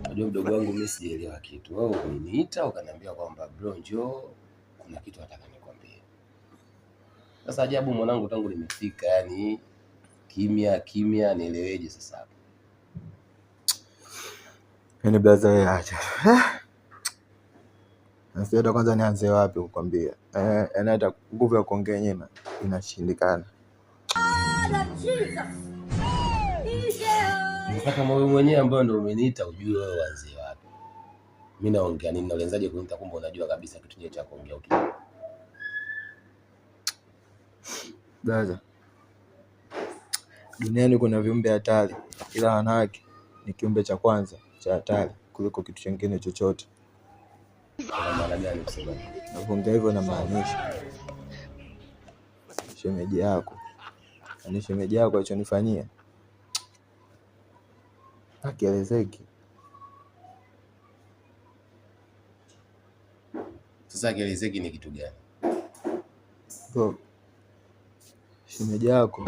Unajua mdogo wangu, mimi sijaelewa kitu. Wewe umeniita ukaniambia kwamba bro, njoo kuna kitu nataka nikwambie. Sasa ajabu mwanangu, tangu nimefika yani kimya, nieleweje sasa hapa? Yaani blaza wewe acha. Nasikia kwanza nianze wapi kukwambia. Yaani hata nguvu ya kuongea yenyewe inashindikana. Kama wewe mwenyewe ambaye ndio umeniita ujue wewe uanze wapi. Mimi naongea nini na unaanzaje kuniita kumbe unajua kabisa kitu chenye cha kuongea ukiwa. Blaza. Duniani kuna viumbe hatari, ila wanawake ni kiumbe cha kwanza cha hatari kuliko kitu kingine chochote. Kwa maana gani kusema hivyo? Naongea hivyo namaanisha shemeji yako. Yaani shemeji yako alichonifanyia hakielezeki. Sasa hakielezeki ni kitu gani? Bro, shemeji yako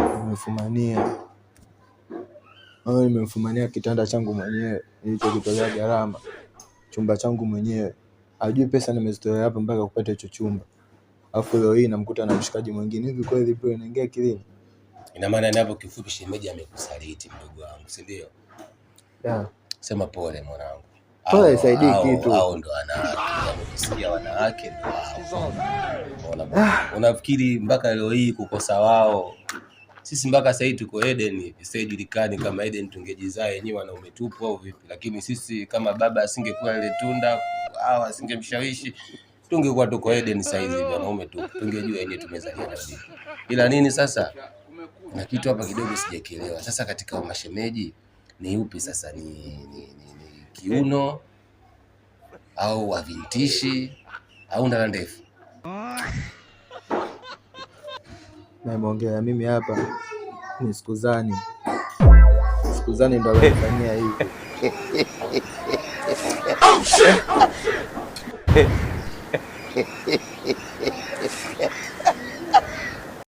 nimefumania kitanda changu mwenyewe, nilichokitolea gharama, chumba changu mwenyewe. Hajui pesa nimezitoa hapa mpaka kupata hicho chumba. Alafu leo hii namkuta na mshikaji mwingine. Hivi kweli bro, inaingia kilini? Ina maana hapo kifupi shemeji amekusaliti mdogo wangu, si ndio? Yeah. Sema pole mwanangu. Pole saidii kitu. Hao ndo wanawake, wamekusikia wanawake ndo hao. Unafikiri mpaka leo hii kukosa wao? Sisi mpaka sasa hivi tuko Eden, isijulikani kama Eden tungejizaa yenyewe wanaume tupu au vipi, lakini sisi kama baba asingekuwa ile tunda au asingemshawishi tungekuwa tuko Eden sasa hivi wanaume tupu, tungejua yenyewe tumezalia na vipi. Ila nini sasa? Na kitu hapa kidogo sijakielewa. Sasa katika mashemeji ni upi sasa, ni kiuno au wavintishi au ndala ndefu? Na muongea mimi hapa ni sikuzani ndo alifanyia hivi.